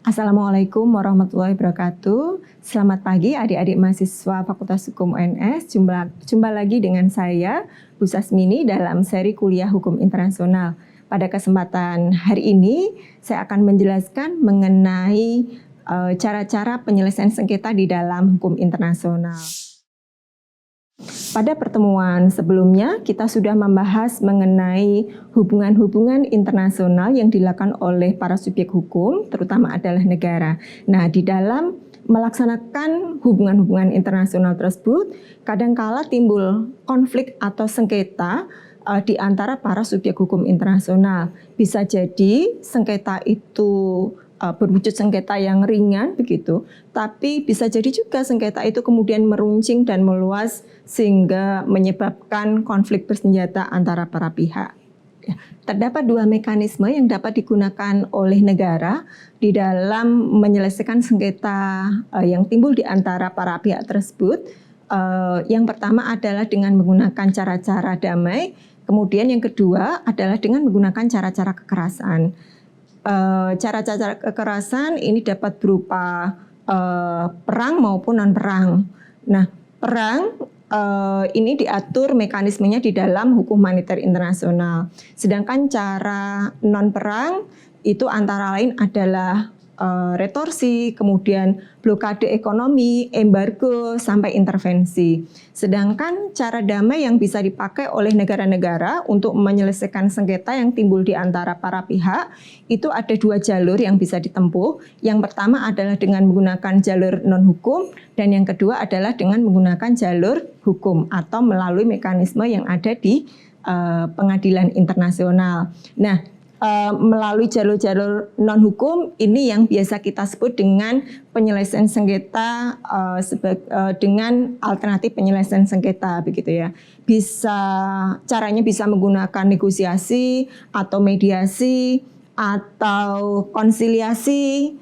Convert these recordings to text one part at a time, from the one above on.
Assalamualaikum warahmatullahi wabarakatuh. Selamat pagi adik-adik mahasiswa Fakultas Hukum UNS. Jumpa lagi dengan saya, Bu Sasmini, dalam seri kuliah Hukum Internasional. Pada kesempatan hari ini, saya akan menjelaskan mengenai cara-cara penyelesaian sengketa di dalam hukum internasional. Pada pertemuan sebelumnya, kita sudah membahas mengenai hubungan-hubungan internasional yang dilakukan oleh para subjek hukum, terutama adalah negara. Nah, di dalam melaksanakan hubungan-hubungan internasional tersebut, kadangkala timbul konflik atau sengketa di antara para subjek hukum internasional. Bisa jadi sengketa itu berwujud sengketa yang ringan begitu, tapi bisa jadi juga sengketa itu kemudian meruncing dan meluas sehingga menyebabkan konflik bersenjata antara para pihak. Terdapat dua mekanisme yang dapat digunakan oleh negara di dalam menyelesaikan sengketa yang timbul di antara para pihak tersebut. Yang pertama adalah dengan menggunakan cara-cara damai, kemudian yang kedua adalah dengan menggunakan cara-cara kekerasan. Cara-cara kekerasan ini dapat berupa perang maupun non-perang. Nah, perang ini diatur mekanismenya di dalam hukum humaniter internasional. Sedangkan cara non-perang itu antara lain adalah retorsi, kemudian blokade ekonomi, embargo, sampai intervensi. Sedangkan cara damai yang bisa dipakai oleh negara-negara untuk menyelesaikan sengketa yang timbul di antara para pihak, itu ada dua jalur yang bisa ditempuh. Yang pertama adalah dengan menggunakan jalur non-hukum, dan yang kedua adalah dengan menggunakan jalur hukum atau melalui mekanisme yang ada di pengadilan internasional. Nah, melalui jalur-jalur non-hukum ini yang biasa kita sebut dengan penyelesaian sengketa dengan alternatif penyelesaian sengketa begitu ya. Caranya bisa menggunakan negosiasi atau mediasi atau konsiliasi,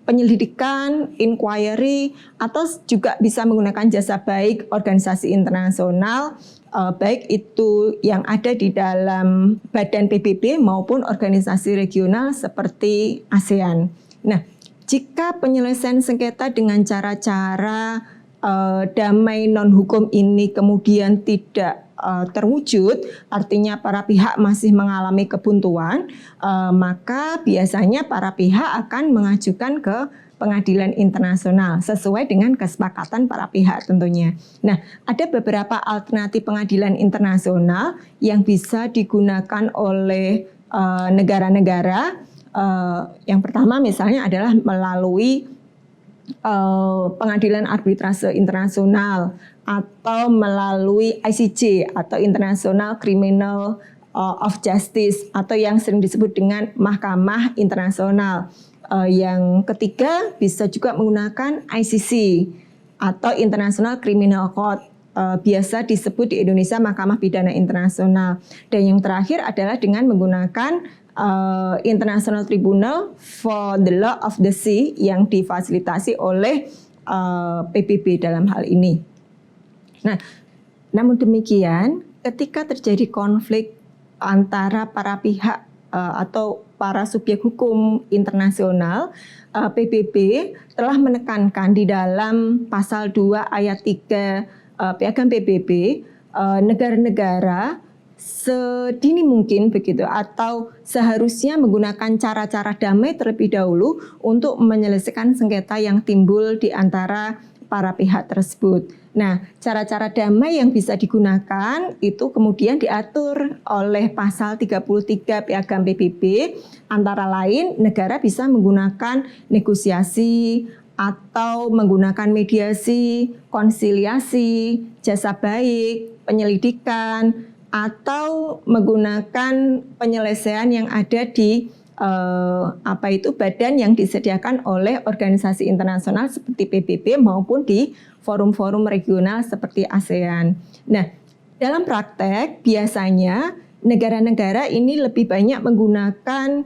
penyelidikan, inquiry, atau juga bisa menggunakan jasa baik organisasi internasional, baik itu yang ada di dalam badan PBB maupun organisasi regional seperti ASEAN. Nah, jika penyelesaian sengketa dengan cara-cara damai non-hukum ini kemudian tidak terwujud, artinya para pihak masih mengalami kebuntuan, maka biasanya para pihak akan mengajukan ke pengadilan internasional sesuai dengan kesepakatan para pihak tentunya. Nah, ada beberapa alternatif pengadilan internasional yang bisa digunakan oleh negara-negara. Yang pertama misalnya adalah melalui pengadilan arbitrase internasional atau melalui ICJ atau International Criminal of Justice atau yang sering disebut dengan Mahkamah Internasional. Yang ketiga bisa juga menggunakan ICC atau International Criminal Court, biasa disebut di Indonesia Mahkamah Pidana Internasional. Dan yang terakhir adalah dengan menggunakan International Tribunal for the Law of the Sea yang difasilitasi oleh PBB dalam hal ini. Nah, namun demikian ketika terjadi konflik antara para pihak atau para subjek hukum internasional, PBB telah menekankan di dalam pasal 2 ayat 3 Piagam PBB, negara-negara sedini mungkin begitu atau seharusnya menggunakan cara-cara damai terlebih dahulu untuk menyelesaikan sengketa yang timbul di antara para pihak tersebut. Nah, cara-cara damai yang bisa digunakan itu kemudian diatur oleh pasal 33 Piagam PBB, antara lain negara bisa menggunakan negosiasi atau menggunakan mediasi, konsiliasi, jasa baik, penyelidikan, atau menggunakan penyelesaian yang ada di badan yang disediakan oleh organisasi internasional seperti PBB maupun di forum-forum regional seperti ASEAN. Nah, dalam praktek biasanya negara-negara ini lebih banyak menggunakan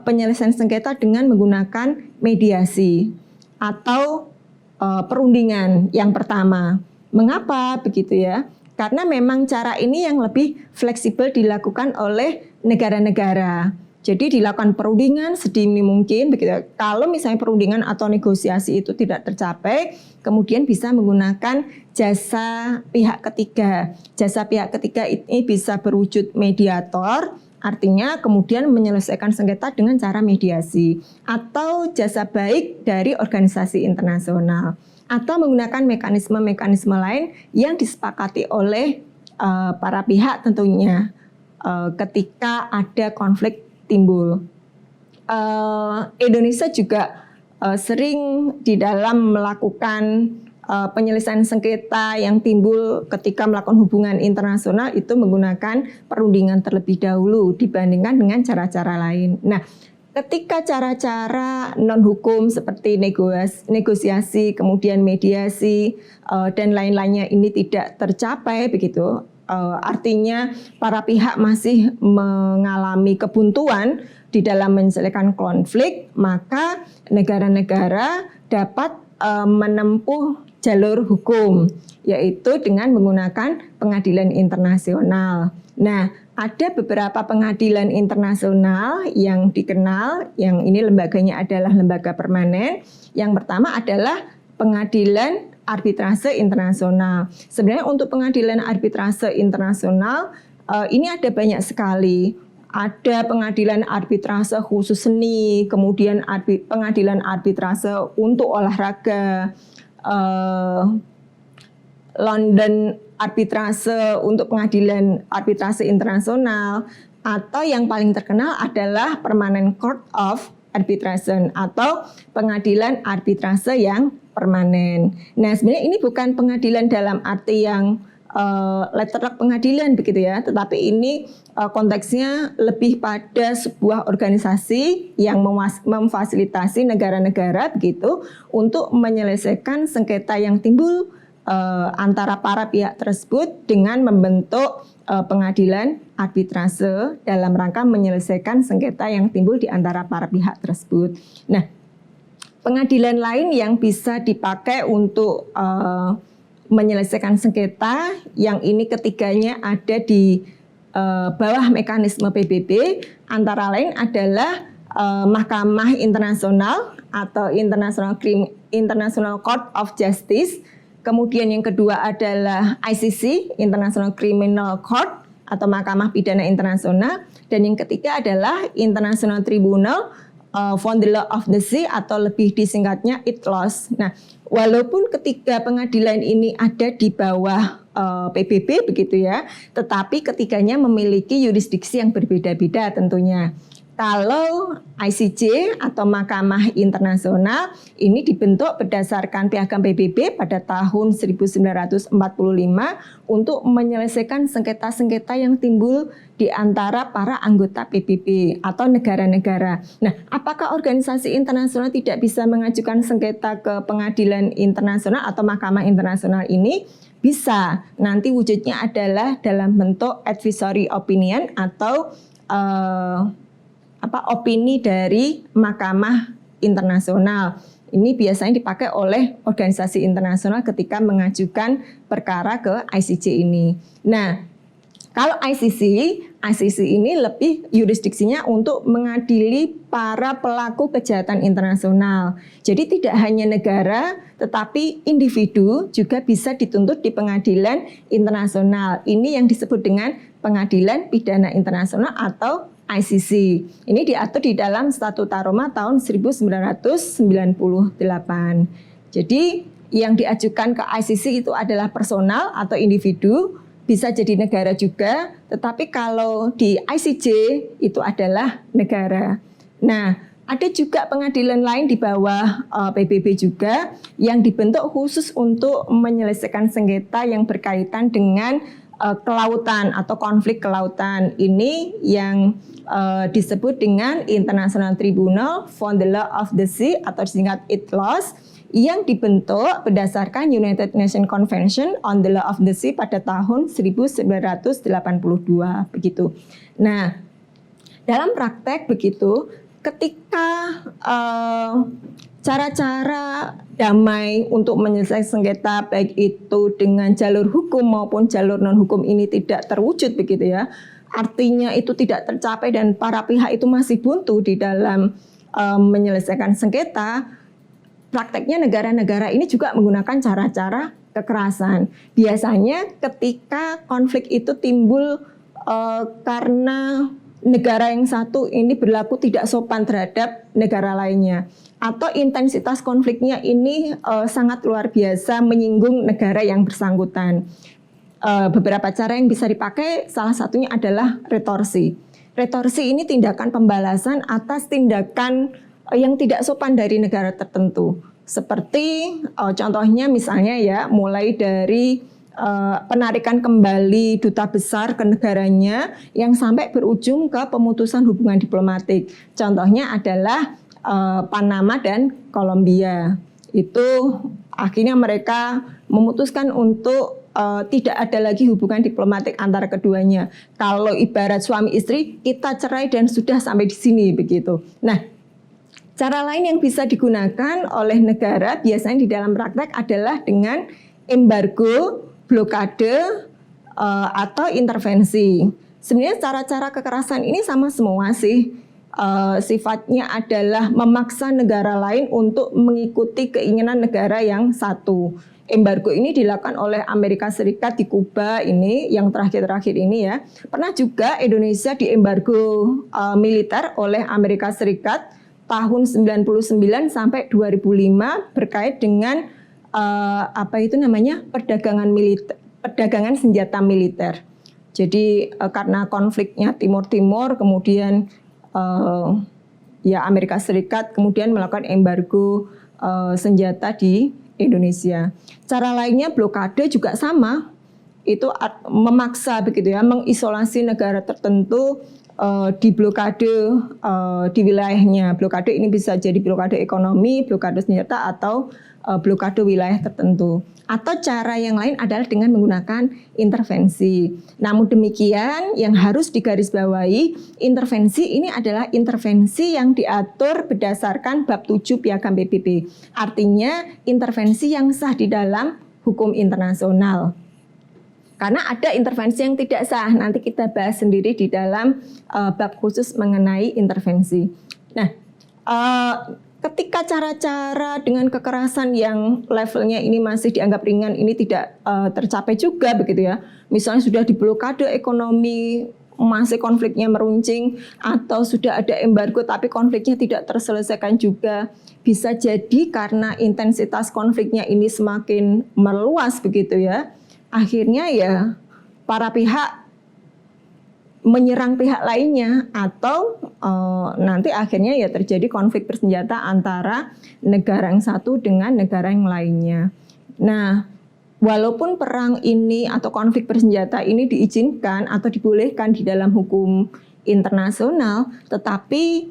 penyelesaian sengketa dengan menggunakan mediasi atau perundingan yang pertama. Mengapa begitu ya? Karena memang cara ini yang lebih fleksibel dilakukan oleh negara-negara. Jadi dilakukan perundingan sedini mungkin begitu. Kalau misalnya perundingan atau negosiasi itu tidak tercapai, kemudian bisa menggunakan jasa pihak ketiga. Jasa pihak ketiga ini bisa berwujud mediator, artinya kemudian menyelesaikan sengketa dengan cara mediasi, atau jasa baik dari organisasi internasional, atau menggunakan mekanisme-mekanisme lain yang disepakati oleh para pihak tentunya ketika ada konflik timbul. Indonesia juga sering di dalam melakukan penyelesaian sengketa yang timbul ketika melakukan hubungan internasional itu menggunakan perundingan terlebih dahulu dibandingkan dengan cara-cara lain. Nah, ketika cara-cara non-hukum seperti negosiasi, kemudian mediasi, dan lain-lainnya ini tidak tercapai begitu, artinya para pihak masih mengalami kebuntuan di dalam menyelesaikan konflik, maka negara-negara dapat menempuh jalur hukum, yaitu dengan menggunakan pengadilan internasional. Nah, ada beberapa pengadilan internasional yang dikenal, yang ini lembaganya adalah lembaga permanen. Yang pertama adalah pengadilan arbitrase internasional. Sebenarnya untuk pengadilan arbitrase internasional ini ada banyak sekali. Ada pengadilan arbitrase khusus seni, kemudian pengadilan arbitrase untuk olahraga, London arbitrase untuk pengadilan arbitrase internasional, atau yang paling terkenal adalah Permanent Court of Arbitration atau pengadilan arbitrase yang permanen. Nah, sebenarnya ini bukan pengadilan dalam arti yang letterlock pengadilan begitu ya, tetapi ini konteksnya lebih pada sebuah organisasi yang memfasilitasi negara-negara begitu untuk menyelesaikan sengketa yang timbul antara para pihak tersebut dengan membentuk pengadilan arbitrase dalam rangka menyelesaikan sengketa yang timbul di antara para pihak tersebut. Nah, pengadilan lain yang bisa dipakai untuk menyelesaikan sengketa yang ini ketiganya ada di bawah mekanisme PBB, antara lain adalah Mahkamah Internasional atau International Court of Justice. Kemudian yang kedua adalah ICC, International Criminal Court atau Mahkamah Pidana Internasional, dan yang ketiga adalah International Tribunal for the Law of the Sea atau lebih disingkatnya ITLOS. Nah, walaupun ketiga pengadilan ini ada di bawah PBB begitu ya, tetapi ketiganya memiliki yurisdiksi yang berbeda-beda tentunya. Kalau ICJ atau Mahkamah Internasional ini dibentuk berdasarkan Piagam PBB pada tahun 1945 untuk menyelesaikan sengketa-sengketa yang timbul di antara para anggota PBB atau negara-negara. Nah, apakah organisasi internasional tidak bisa mengajukan sengketa ke pengadilan internasional atau Mahkamah Internasional ini? Bisa. Nanti wujudnya adalah dalam bentuk advisory opinion atau opini dari Mahkamah Internasional. Ini biasanya dipakai oleh organisasi internasional ketika mengajukan perkara ke ICJ ini. Nah, kalau ICC ini lebih yurisdiksinya untuk mengadili para pelaku kejahatan internasional. Jadi tidak hanya negara, tetapi individu juga bisa dituntut di pengadilan internasional. Ini yang disebut dengan Pengadilan Pidana Internasional atau ICC. Ini diatur di dalam Statuta Roma tahun 1998. Jadi yang diajukan ke ICC itu adalah personal atau individu, bisa jadi negara juga, tetapi kalau di ICJ itu adalah negara. Nah, ada juga pengadilan lain di bawah PBB juga yang dibentuk khusus untuk menyelesaikan sengketa yang berkaitan dengan kelautan atau konflik kelautan. Ini yang disebut dengan International Tribunal for the Law of the Sea atau disingkat ITLOS, yang dibentuk berdasarkan United Nations Convention on the Law of the Sea pada tahun 1982 begitu. Nah, dalam praktek begitu, ketika cara-cara damai untuk menyelesaikan sengketa baik itu dengan jalur hukum maupun jalur non-hukum ini tidak terwujud begitu ya, artinya itu tidak tercapai dan para pihak itu masih buntu di dalam menyelesaikan sengketa, prakteknya negara-negara ini juga menggunakan cara-cara kekerasan. Biasanya ketika konflik itu timbul karena negara yang satu ini berlaku tidak sopan terhadap negara lainnya, atau intensitas konfliknya ini sangat luar biasa menyinggung negara yang bersangkutan. Beberapa cara yang bisa dipakai, salah satunya adalah retorsi. Retorsi ini tindakan pembalasan atas tindakan yang tidak sopan dari negara tertentu. Seperti contohnya misalnya ya, mulai dari penarikan kembali duta besar ke negaranya yang sampai berujung ke pemutusan hubungan diplomatik. Contohnya adalah Panama dan Kolombia. Itu akhirnya mereka memutuskan untuk tidak ada lagi hubungan diplomatik antara keduanya. Kalau ibarat suami istri, kita cerai dan sudah sampai di sini begitu. Nah, cara lain yang bisa digunakan oleh negara biasanya di dalam praktek adalah dengan embargo, blokade, atau intervensi. Sebenarnya cara-cara kekerasan ini sama semua sih. Sifatnya adalah memaksa negara lain untuk mengikuti keinginan negara yang satu. Embargo ini dilakukan oleh Amerika Serikat di Kuba ini, yang terakhir-terakhir ini ya. Pernah juga Indonesia diembargo militer oleh Amerika Serikat tahun 99 sampai 2005 berkait dengan perdagangan senjata militer. Jadi karena konfliknya Timur-Timur, kemudian ya Amerika Serikat kemudian melakukan embargo senjata di Indonesia. Cara lainnya blokade juga sama, itu memaksa begitu ya, mengisolasi negara tertentu di blokade di wilayahnya. Blokade ini bisa jadi blokade ekonomi, blokade senjata, atau blokade wilayah tertentu. Atau cara yang lain adalah dengan menggunakan intervensi. Namun demikian, yang harus digarisbawahi, intervensi ini adalah intervensi yang diatur berdasarkan bab 7 Piagam PBB. Artinya intervensi yang sah di dalam hukum internasional. Karena ada intervensi yang tidak sah, nanti kita bahas sendiri di dalam bab khusus mengenai intervensi. Nah, ketika cara-cara dengan kekerasan yang levelnya ini masih dianggap ringan, ini tidak tercapai juga begitu ya. Misalnya sudah diblokade ekonomi, masih konfliknya meruncing, atau sudah ada embargo tapi konfliknya tidak terselesaikan juga. Bisa jadi karena intensitas konfliknya ini semakin meluas begitu ya. Akhirnya ya para pihak menyerang pihak lainnya, atau nanti akhirnya ya terjadi konflik bersenjata antara negara yang satu dengan negara yang lainnya. Nah, walaupun perang ini atau konflik bersenjata ini diizinkan atau dibolehkan di dalam hukum internasional, tetapi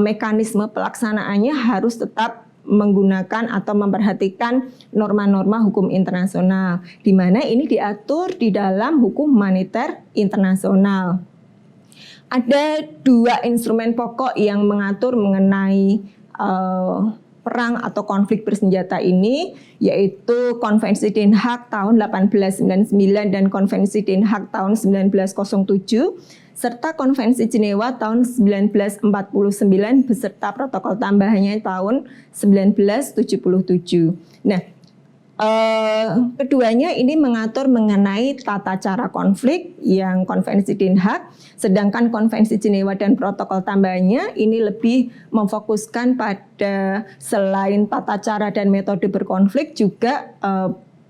mekanisme pelaksanaannya harus tetap menggunakan atau memperhatikan norma-norma hukum internasional, di mana ini diatur di dalam hukum humaniter internasional. Ada dua instrumen pokok yang mengatur mengenai perang atau konflik bersenjata ini, yaitu Konvensi Den Haag tahun 1899 dan Konvensi Den Haag tahun 1907, serta Konvensi Jenewa tahun 1949 beserta protokol tambahannya tahun 1977. Nah, keduanya ini mengatur mengenai tata cara konflik yang Konvensi Den Haag, sedangkan Konvensi Jenewa dan protokol tambahannya ini lebih memfokuskan pada selain tata cara dan metode berkonflik juga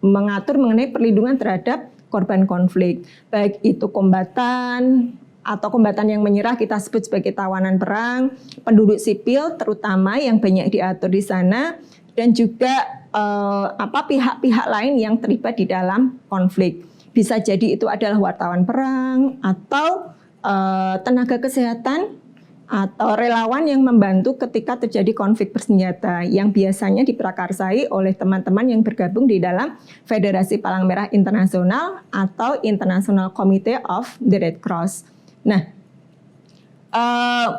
mengatur mengenai perlindungan terhadap korban konflik, baik itu kombatan atau kombatan yang menyerah kita sebut sebagai tawanan perang, penduduk sipil terutama yang banyak diatur di sana, dan juga pihak-pihak lain yang terlibat di dalam konflik. Bisa jadi itu adalah wartawan perang atau tenaga kesehatan atau relawan yang membantu ketika terjadi konflik bersenjata yang biasanya diprakarsai oleh teman-teman yang bergabung di dalam Federasi Palang Merah Internasional atau International Committee of the Red Cross. Nah,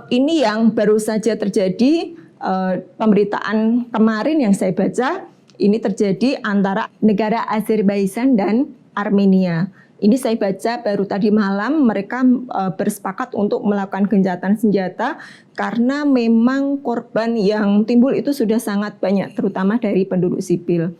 ini yang baru saja terjadi, pemberitaan kemarin yang saya baca, ini terjadi antara negara Azerbaijan dan Armenia. Ini saya baca baru tadi malam mereka bersepakat untuk melakukan gencatan senjata karena memang korban yang timbul itu sudah sangat banyak, terutama dari penduduk sipil.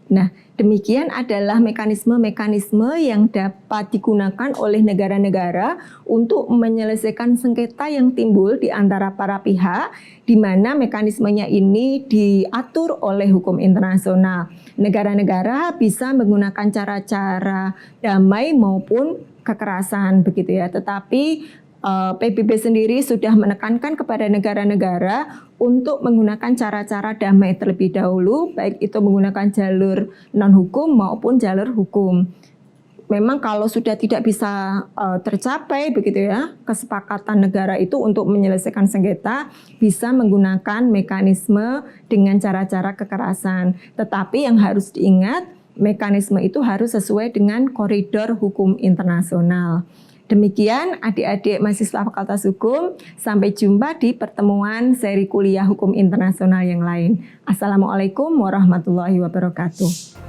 Nah, demikian adalah mekanisme-mekanisme yang dapat digunakan oleh negara-negara untuk menyelesaikan sengketa yang timbul di antara para pihak, di mana mekanismenya ini diatur oleh hukum internasional. Negara-negara bisa menggunakan cara-cara damai maupun kekerasan begitu ya. Tetapi PBB sendiri sudah menekankan kepada negara-negara untuk menggunakan cara-cara damai terlebih dahulu, baik itu menggunakan jalur non-hukum maupun jalur hukum. Memang kalau sudah tidak bisa tercapai begitu ya, kesepakatan negara itu untuk menyelesaikan sengketa bisa menggunakan mekanisme dengan cara-cara kekerasan. Tetapi yang harus diingat, mekanisme itu harus sesuai dengan koridor hukum internasional. Demikian adik-adik mahasiswa Fakultas Hukum, sampai jumpa di pertemuan seri kuliah Hukum Internasional yang lain. Assalamualaikum warahmatullahi wabarakatuh.